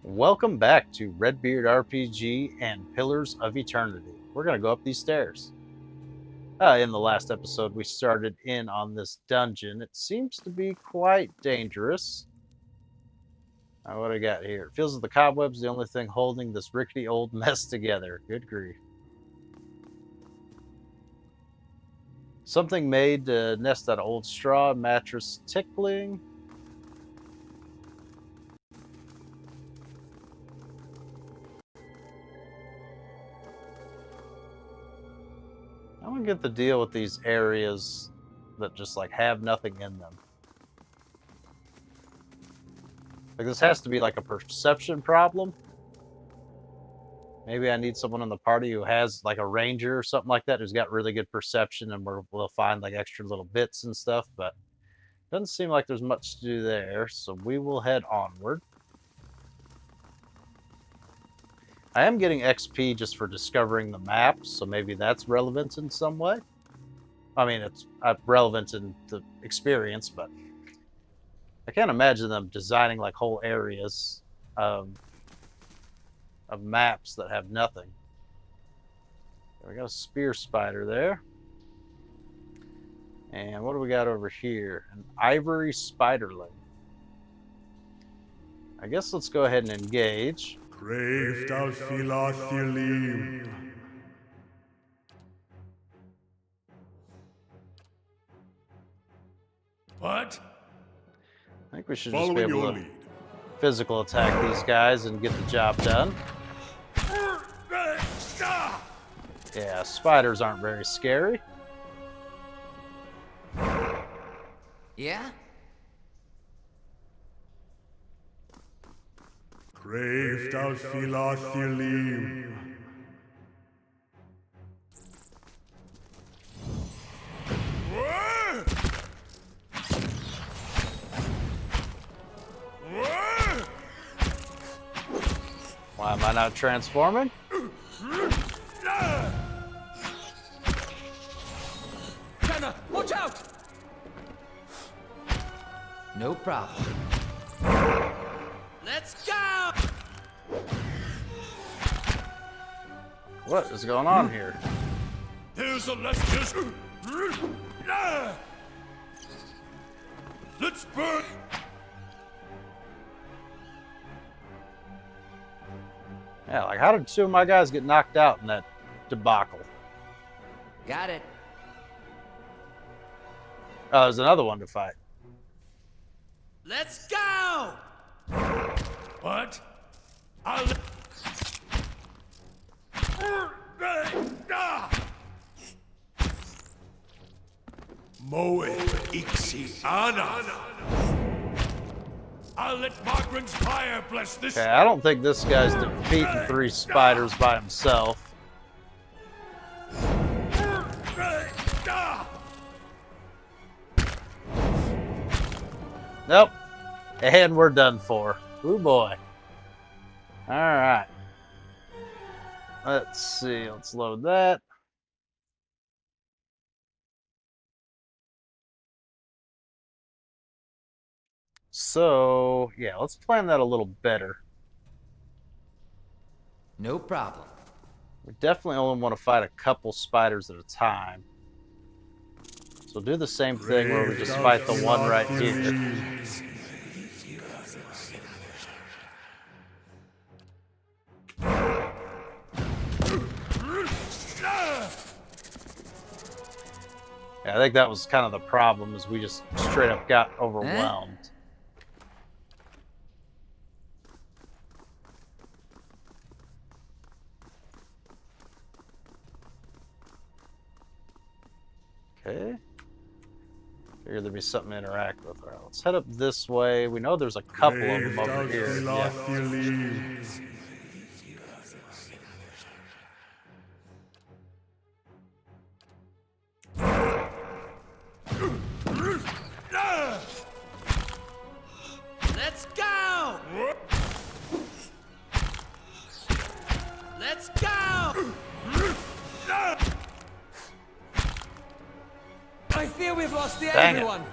Welcome back to Redbeard RPG and Pillars of Eternity. We're going to go up these stairs. In the last episode, we started in on this dungeon. It seems to be quite dangerous. What do I got here? It feels like the cobweb's the only thing holding this rickety old mess together. Good grief. Something made to nest out of old straw, mattress tickling. I don't get the deal with these areas that just like have nothing in them. Like this has to be like a perception problem. Maybe I need someone in the party who has like a ranger or something like that who's got really good perception, and we'll find like extra little bits and stuff, but doesn't seem like there's much to do there, so we will head onward. I am getting XP just for discovering the maps, so maybe that's relevant in some way. I mean, it's relevant in the experience, but I can't imagine them designing like whole areas of maps that have nothing. We got a spear spider there. And what do we got over here? An ivory spiderling. I guess let's go ahead and engage. What? I think we should just be able to physical attack these guys and get the job done. Yeah, spiders aren't very scary. Yeah? Why am I not transforming? Jenna, watch out! No problem. Let's go! What is going on here? There's a let's just... Let's burn! Yeah, like how did two of my guys get knocked out in that debacle? Got it. Oh, there's another one to fight. Let's go! What? I'll... Moe Ixi Ana. I'll let Margaret's fire bless this. Okay, I don't think this guy's defeating three spiders by himself. Nope. And we're done for. Ooh boy. Alright. Let's see. Let's load that. So, yeah, let's plan that a little better. No problem. We definitely only want to fight a couple spiders at a time. So do the same thing where we just fight the one right here. Yeah, I think that was kind of the problem, is we just straight up got overwhelmed. Okay. Figured there'd be something to interact with. All right, let's head up this way. We know there's a couple of them over here. Yeah. Let's go! Let's go! I fear we've lost the Dang it. everyone.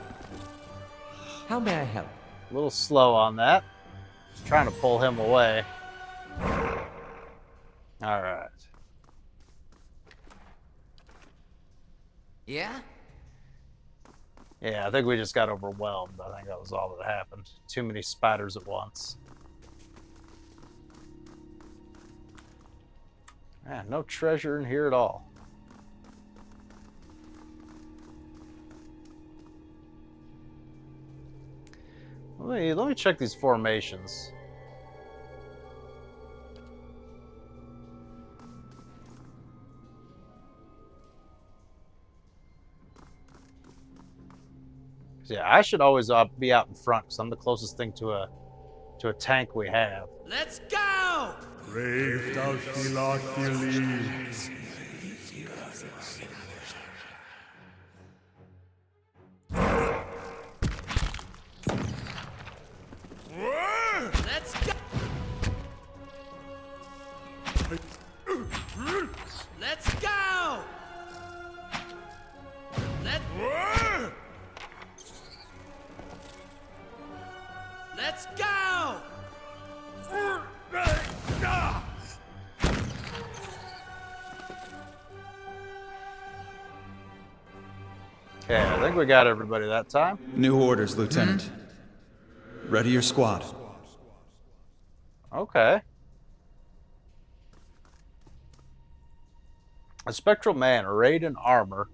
How may I help? A little slow on that. Just trying to pull him away. All right. Yeah? Yeah, I think we just got overwhelmed. I think that was all that happened. Too many spiders at once. Man, no treasure in here at all. Let me check these formations. Yeah, I should always be out in front because I'm the closest thing to a tank we have. Let's go! Brave thou Philotheles. Let's go! Let's go! Let's go! Okay, I think we got everybody that time. New orders, Lieutenant. Ready your squad. Okay. A spectral man arrayed in armor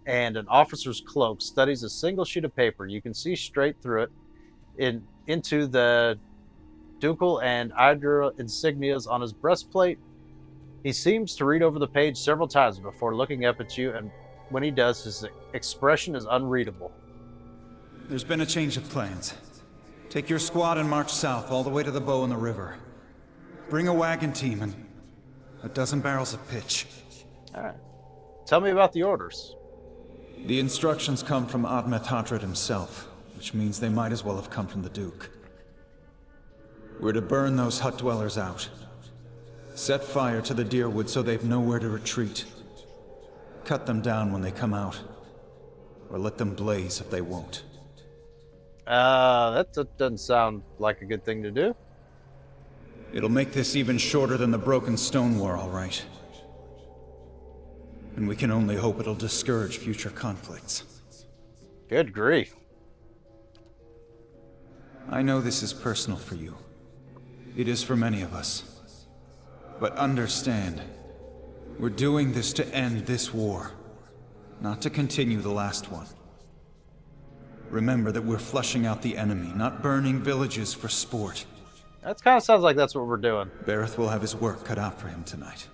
and an officer's cloak studies a single sheet of paper. You can see straight through it into the ducal and hydra insignias on his breastplate. He seems to read over the page several times before looking up at you, and when he does, his expression is unreadable. There's been a change of plans. Take your squad and march south all the way to the bow in the river. Bring a wagon team and a dozen barrels of pitch. All right. Tell me about the orders. The instructions come from Admet Hadred himself, which means they might as well have come from the Duke. We're to burn those hut dwellers out. Set fire to the deerwood so they've nowhere to retreat. Cut them down when they come out. Or let them blaze if they won't. That doesn't sound like a good thing to do. It'll make this even shorter than the Broken Stone War, all right. And we can only hope it'll discourage future conflicts. Good grief. I know this is personal for you. It is for many of us. But understand, we're doing this to end this war, not to continue the last one. Remember that we're flushing out the enemy, not burning villages for sport. That kind of sounds like that's what we're doing. Bareth will have his work cut out for him tonight.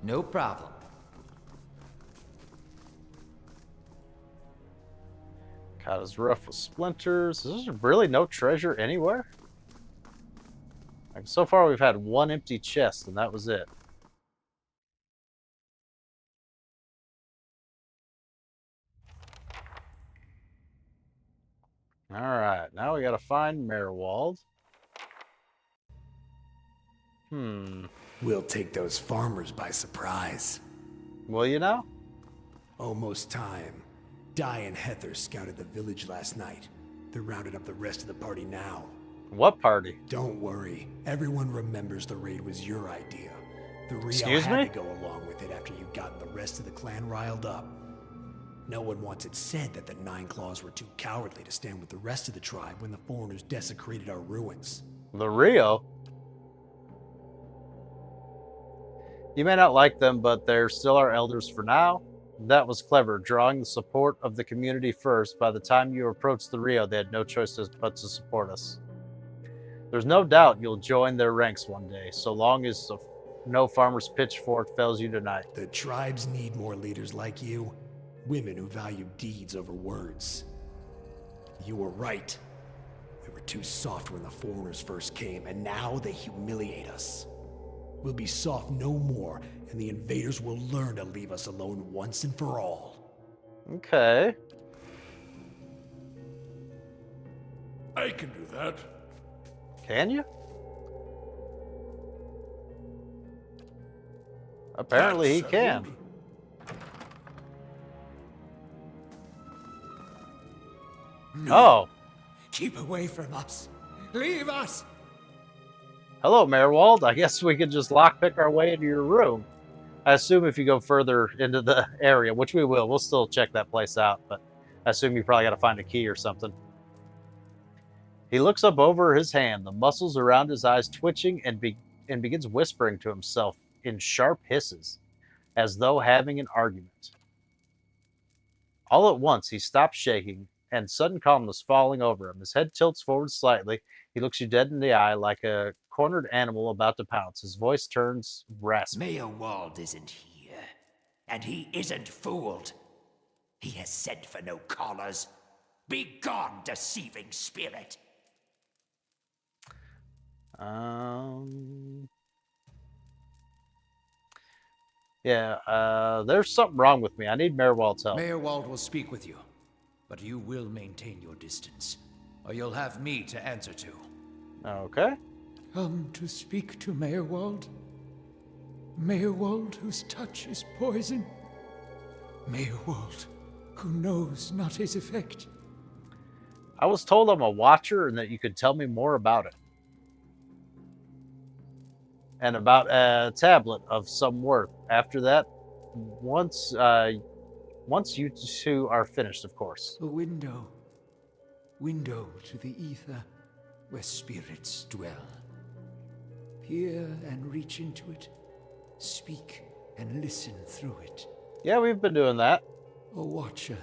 No problem. Got his rough with splinters. Is there really no treasure anywhere? Like, so far we've had one empty chest and that was it. Alright, now we gotta find Maerwald. We'll take those farmers by surprise. Well, you know? Almost time. Di and Heather scouted the village last night. They're rounding up the rest of the party now. What party? Don't worry. Everyone remembers the raid was your idea. The Rio Excuse had me? to go along with it after you'd gotten the rest of the clan riled up. No one wants it said that the Nine Claws were too cowardly to stand with the rest of the tribe when the foreigners desecrated our ruins. The Rio? You may not like them, but they're still our elders for now. That was clever, drawing the support of the community first. By the time you approached the Rio, they had no choice but to support us. There's no doubt you'll join their ranks one day, so long as no farmer's pitchfork fells you tonight. The tribes need more leaders like you. Women who value deeds over words. You were right. We were too soft when the foreigners first came, and now they humiliate us. We'll be soft no more, and the invaders will learn to leave us alone once and for all. Okay. I can do that. Can you? Apparently he can. Absolutely. No. Oh, Keep away from us. Leave us. hello, Maerwald. I guess we could just lockpick our way into your room. I assume if you go further into the area, which we will, we'll still check that place out, but I assume you probably got to find a key or something. He looks up over his hand, the muscles around his eyes twitching, and begins whispering to himself in sharp hisses, as though having an argument. All at once, he stops shaking, and sudden calmness falling over him. His head tilts forward slightly. He looks you dead in the eye like a cornered animal about to pounce. His voice turns raspy. Maerwald isn't here, and he isn't fooled. He has sent for no callers. Be gone, deceiving spirit. There's something wrong with me. I need Maerwald's help. Maerwald will speak with you, but you will maintain your distance, or you'll have me to answer to. Okay. Come to speak to Maerwald. Maerwald whose touch is poison. Maerwald who knows not his effect. I was told I'm a watcher and that you could tell me more about it. And about a tablet of some worth. After that, once you two are finished, of course. A window. Window to the ether where spirits dwell. Peer and reach into it. Speak and listen through it. Yeah, we've been doing that. A watcher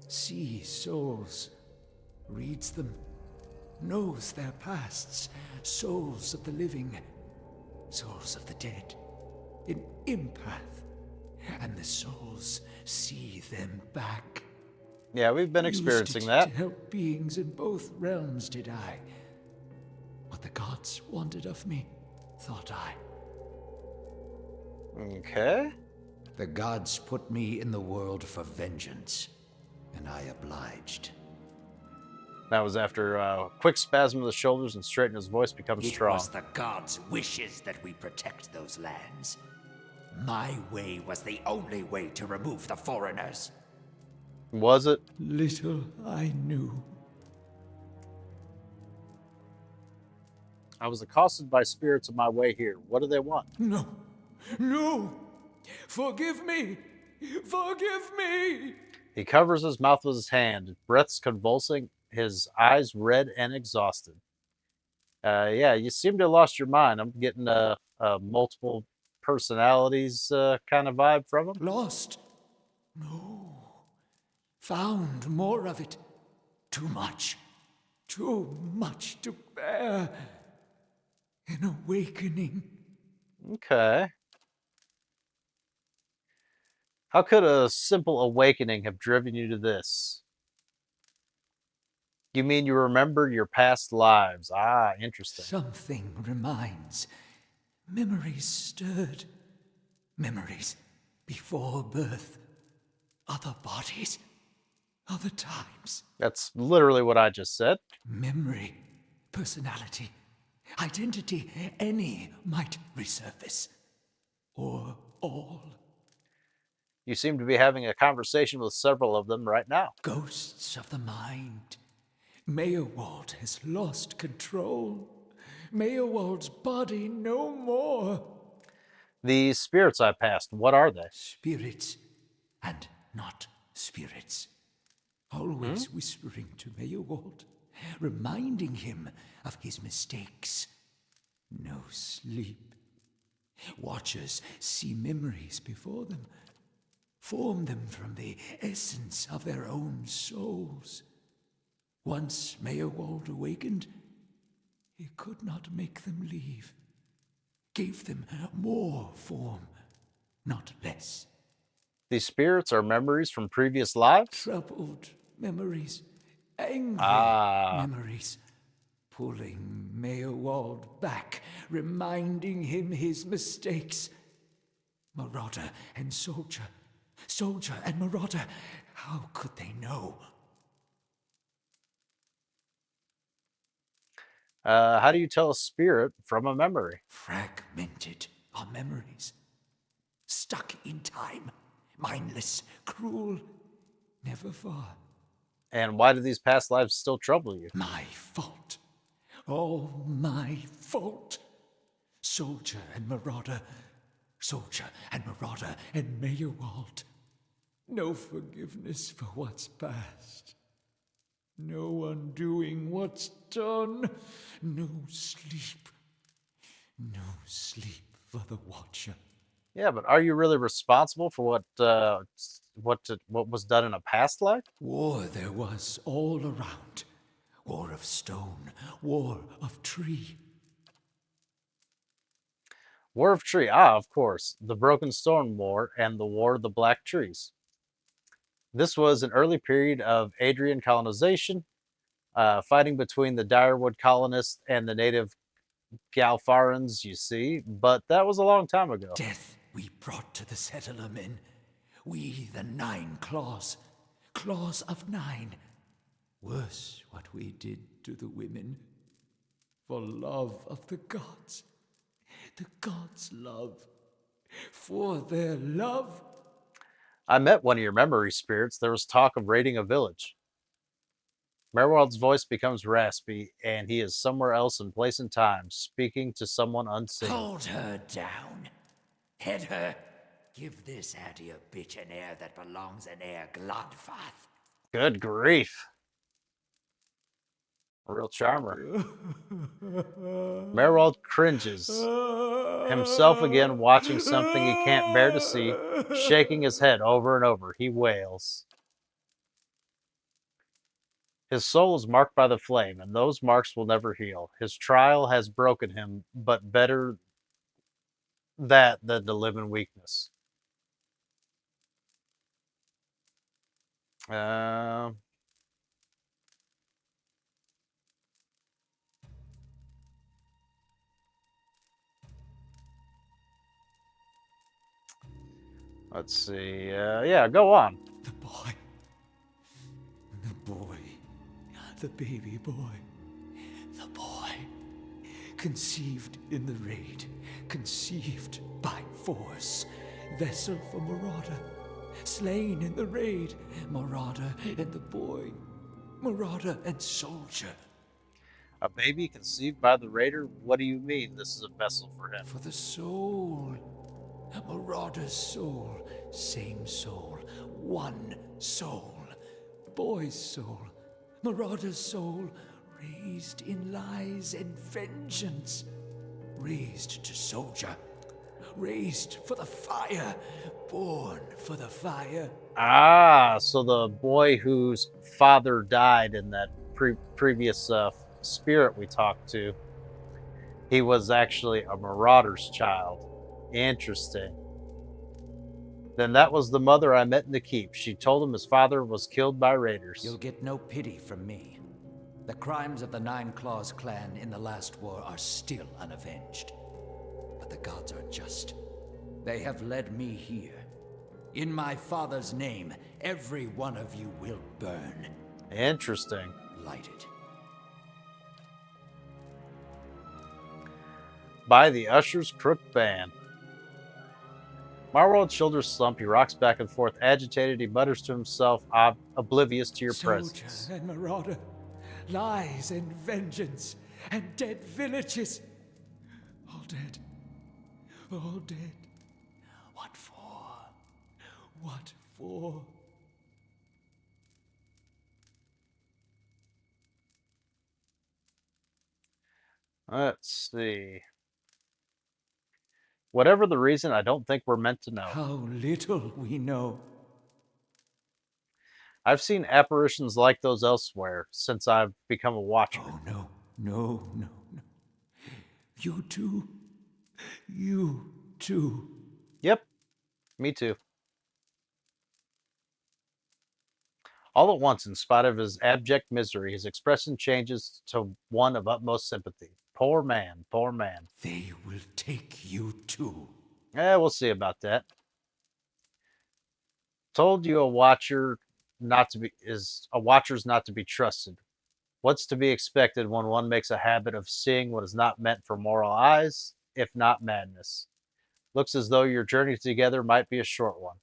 sees souls, reads them, knows their pasts, souls of the living, souls of the dead, an empath, and the souls see them back. Yeah, we've been Used experiencing it that. to help beings in both realms, did I? What the gods wanted of me, thought I. Okay. The gods put me in the world for vengeance, and I obliged. That was after a quick spasm of the shoulders and straighten his voice becomes It strong. was the gods' wishes that we protect those lands. My way was the only way to remove the foreigners. Was it? Little I knew. I was accosted by spirits on my way here. What do they want? No, no! Forgive me! Forgive me! He covers his mouth with his hand, his breath's convulsing, his eyes red and exhausted. Yeah, you seem to have lost your mind. I'm getting a multiple personalities kind of vibe from him. Lost? No. Found more of it. Too much. Too much to bear. An awakening. Okay. How could a simple awakening have driven you to this? You mean you remember your past lives? Ah, interesting. Something reminds. Memories stirred. Memories before birth. Other bodies. Other times. That's literally what I just said. Memory. Personality. Identity. Any might resurface. Or all. You seem to be having a conversation with several of them right now. Ghosts of the mind. Maerwald has lost control. Maerwald's body no more. The spirits I passed, what are they? Spirits and not spirits. Always whispering to Maerwald, reminding him of his mistakes. No sleep. Watchers see memories before them, form them from the essence of their own souls. Once Maerwald awakened, he could not make them leave. Gave them more form, not less. These spirits are memories from previous lives? Troubled memories, angry memories, pulling Maerwald back, reminding him his mistakes. Marauder and soldier, soldier and marauder, how could they know? How do you tell a spirit from a memory? Fragmented are memories, stuck in time, mindless, cruel, never far. And why do these past lives still trouble you? My fault. All my fault. Soldier and marauder. Soldier and marauder and Maerwald. No forgiveness for what's past. No undoing what's done. No sleep. No sleep for the Watcher. Yeah, but are you really responsible for what was done in a past life? War there was all around. War of stone, war of tree. War of Tree. Ah, of course. The Broken Stone War and the War of the Black Trees. This was an early period of Adrian colonization, fighting between the Direwood colonists and the native Galfarans, you see, but that was a long time ago. Death we brought to the settler men. We, the 9 claws. Claws of 9. Worse what we did to the women. For love of the gods. The gods' love. For their love. I met one of your memory spirits. There was talk of raiding a village. Maerwald's voice becomes raspy, and he is somewhere else in place and time, speaking to someone unseen. Hold her down. Head her. Give this Addy a bitch an heir that belongs in Air Glodfath. Good grief. A real charmer. Maerwald cringes, himself again watching something he can't bear to see, shaking his head over and over. He wails. His soul is marked by the flame, and those marks will never heal. His trial has broken him, but better that than to live in weakness. Let's see. Yeah, go on. The boy. The boy. The baby boy. The boy. Conceived in the raid. Conceived by force. Vessel for Marauder. Slain in the raid. Marauder and the boy. Marauder and soldier. A baby conceived by the raider? What do you mean this is a vessel for him? For the soul. Marauder's soul. Same soul. One soul. Boy's soul. Marauder's soul. Raised in lies and vengeance. Raised to soldier. Raised for the fire. Born for the fire. Ah, so the boy whose father died in that previous spirit we talked to, he was actually a marauder's child. Interesting. Then that was the mother I met in the keep. She told him his father was killed by raiders. You'll get no pity from me. The crimes of the 9 Claws clan in the last war are still unavenged. But the gods are just. They have led me here. In my father's name, every one of you will burn. Interesting. Lighted. By the Usher's Crook Band. Maerwald's shoulders slump. He rocks back and forth, agitated. He mutters to himself, oblivious to your presence. Soldier and marauder, lies and vengeance, and dead villages. All dead. All dead. What for? What for? Let's see. Whatever the reason, I don't think we're meant to know. How little we know. I've seen apparitions like those elsewhere since I've become a watcher. Oh, no, no, no, no. You too. You too. Yep, me too. All at once, in spite of his abject misery, his expression changes to one of utmost sympathy. Poor man, poor man. They will take you too. We'll see about that. Told you a watcher's not to be trusted. What's to be expected when one makes a habit of seeing what is not meant for moral eyes, if not madness? Looks as though your journey together might be a short one.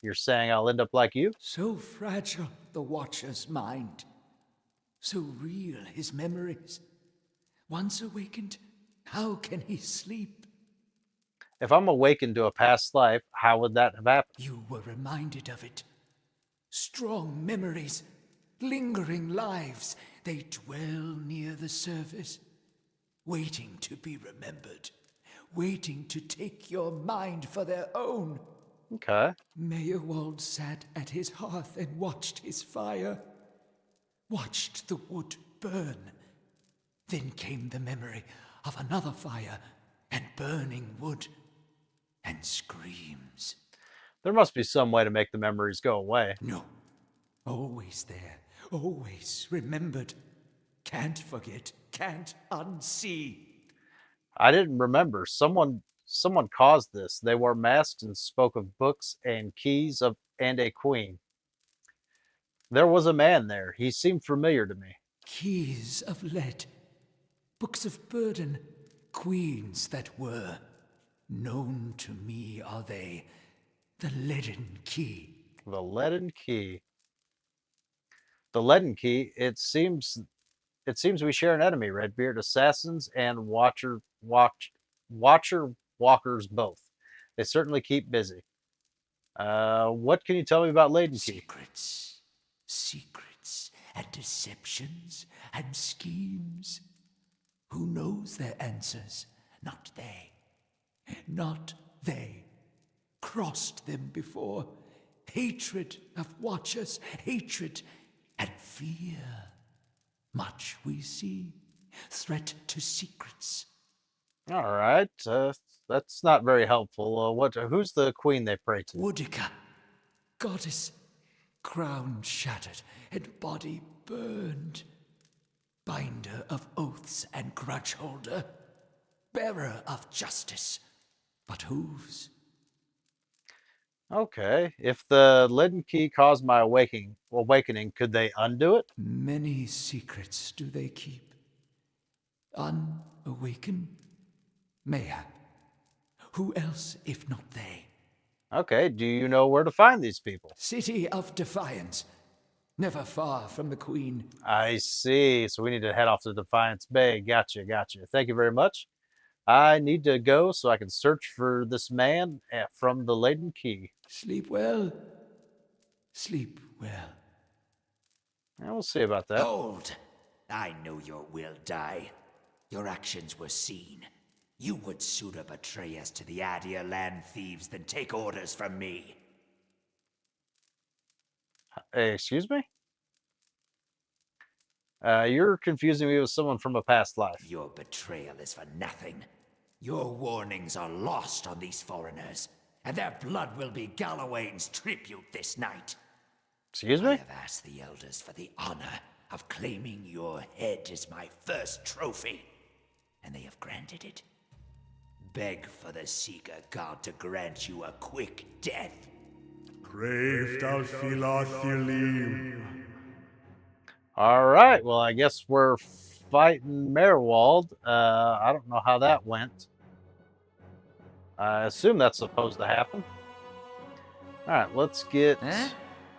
You're saying I'll end up like you? So fragile the Watcher's mind, so real his memories. Once awakened, how can he sleep? If I'm awakened to a past life, how would that have happened? You were reminded of it. Strong memories, lingering lives, they dwell near the surface, waiting to be remembered, waiting to take your mind for their own. Okay. Maerwald sat at his hearth and watched his fire, watched the wood burn. Then came the memory of another fire and burning wood and screams. There must be some way to make the memories go away. No, always there, always remembered. Can't forget, can't unsee. I didn't remember. Someone caused this. They wore masks and spoke of books and keys of and a queen. There was a man there. He seemed familiar to me. Keys of lead, books of burden, queens that were. Known to me are they, the leaden key. The leaden key. The leaden key. It seems we share an enemy, Redbeard. Assassins and watcher walkers both. They certainly keep busy. What can you tell me about Leaden Key? Secrets, and deceptions, and schemes. Who knows their answers? Not they. Not they. Crossed them before. Hatred of watchers, hatred and fear. Much we see. Threat to secrets. All right, that's not very helpful. Who's the queen they pray to? Woodica, goddess, crown shattered and body burned. Binder of oaths and grudge holder. Bearer of justice. But whose? Okay, if the Leaden Key caused my awakening, could they undo it? Many secrets do they keep. Unawakened? Mayhap. Who else if not they? Okay, do you know where to find these people? City of Defiance. Never far from the Queen. I see. So we need to head off to Defiance Bay. Gotcha. Thank you very much. I need to go so I can search for this man from the Leaden Key. Sleep well. Sleep well. And we'll see about that. Hold! I know your will die. Your actions were seen. You would sooner betray us to the Adia land thieves than take orders from me. Hey, excuse me? You're confusing me with someone from a past life. Your betrayal is for nothing. Your warnings are lost on these foreigners, and their blood will be Gallowayne's tribute this night. Excuse I me? have asked the elders for the honor of claiming your head as my first trophy, and they have granted it. Beg for the Seeker God to grant you a quick death. Crave thou Philathilim. All right. Well, I guess we're fighting Maerwald. I don't know how that went. I assume that's supposed to happen. All right, let's get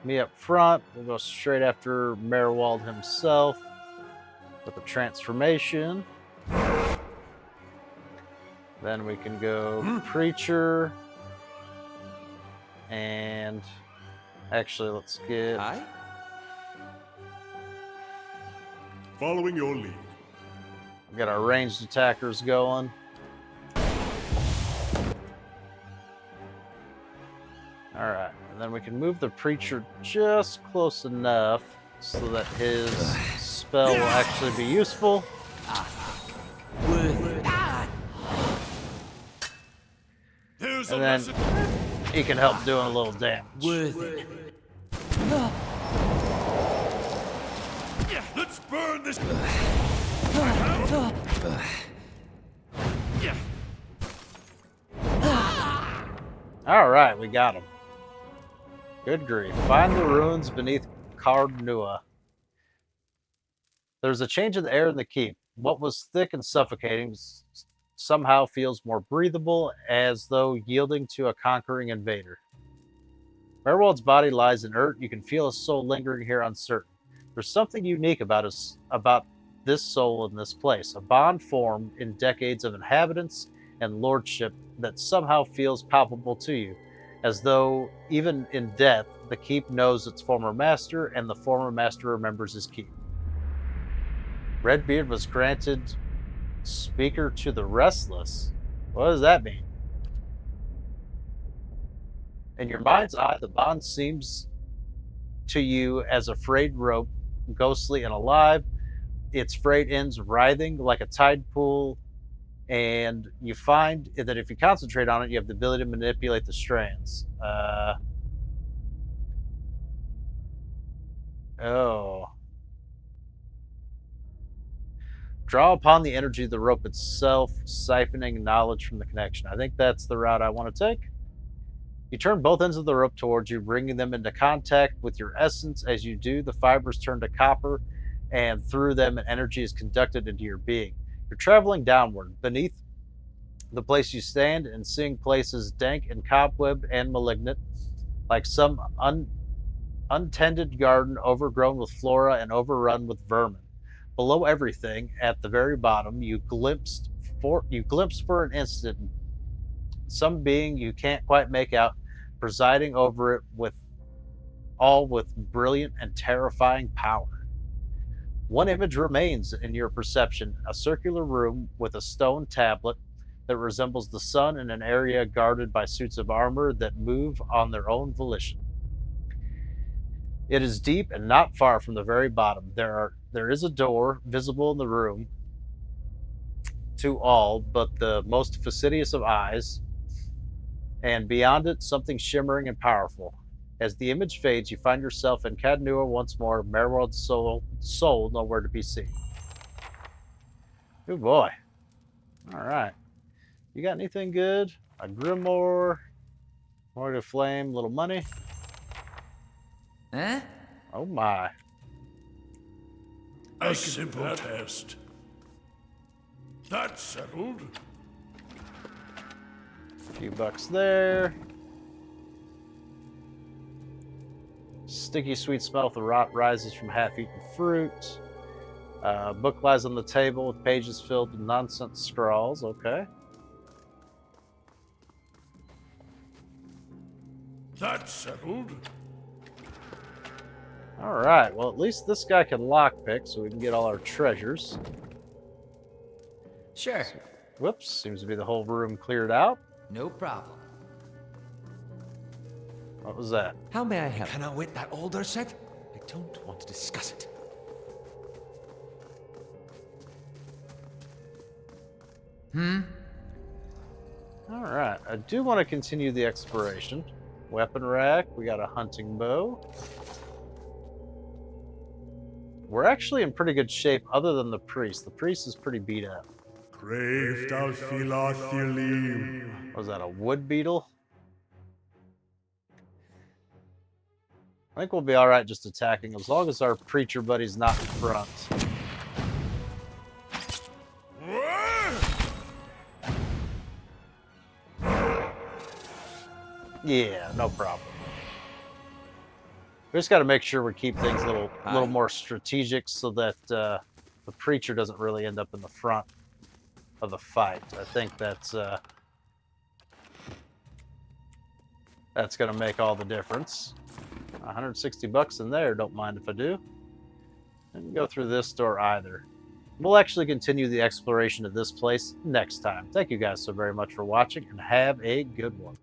me up front. We'll go straight after Maerwald himself with the transformation. Then we can go Preacher. And actually, let's get... Hi? Following your lead. We got our ranged attackers going. Alright, and then we can move the Preacher just close enough so that his spell will actually be useful. And then he can help doing a little damage. Let's burn this. Alright, we got him. Good grief. Find the ruins beneath Caed Nua. There's a change in the air in the keep. What was thick and suffocating somehow feels more breathable, as though yielding to a conquering invader. Maerwald's body lies inert. You can feel his soul lingering here uncertain. There's something unique about this soul in this place, a bond formed in decades of inhabitants and lordship that somehow feels palpable to you, as though even in death, the keep knows its former master and the former master remembers his keep. Redbeard was granted Speaker to the Restless. What does that mean? In your mind's eye, the bond seems to you as a frayed rope, ghostly and alive. Its frayed ends writhing like a tide pool, and you find that if you concentrate on it, you have the ability to manipulate the strands. Oh. Draw upon the energy of the rope itself, siphoning knowledge from the connection. I think that's the route I want to take. You turn both ends of the rope towards you, bringing them into contact with your essence. As you do, the fibers turn to copper, and through them, an energy is conducted into your being. You're traveling downward, beneath the place you stand, and seeing places dank and cobwebbed and malignant, like some untended garden overgrown with flora and overrun with vermin. Below everything, at the very bottom, you glimpse for an instant some being you can't quite make out, presiding over it with brilliant and terrifying power. One image remains in your perception, a circular room with a stone tablet that resembles the sun in an area guarded by suits of armor that move on their own volition. It is deep and not far from the very bottom. There is a door visible in the room to all but the most fastidious of eyes, and beyond it, something shimmering and powerful. As the image fades, you find yourself in Caed Nua once more, Maerwald's soul nowhere to be seen. Good boy. All right. You got anything good? A grimoire, more to flame, little money. Huh? Oh my. A simple test. That's settled. A few bucks there. Sticky sweet smell of the rot rises from half-eaten fruit. Book lies on the table with pages filled with nonsense scrawls. Okay. That's settled. All right. Well, at least this guy can lockpick, so we can get all our treasures. Sure. Whoops. Seems to be the whole room cleared out. No problem. What was that? How may I help? Can I wait that older set? I don't want to discuss it. All right. I do want to continue the exploration. Weapon rack. We got a hunting bow. We're actually in pretty good shape other than the priest. The priest is pretty beat up. Craved al philathilim. Was that a wood beetle? I think we'll be all right just attacking as long as our preacher buddy's not in front. Yeah, no problem. We just got to make sure we keep things a little more strategic so that the preacher doesn't really end up in the front of the fight. I think that's going to make all the difference. 160 bucks in there, don't mind if I do. And go through this door either. We'll actually continue the exploration of this place next time. Thank you guys so very much for watching, and have a good one.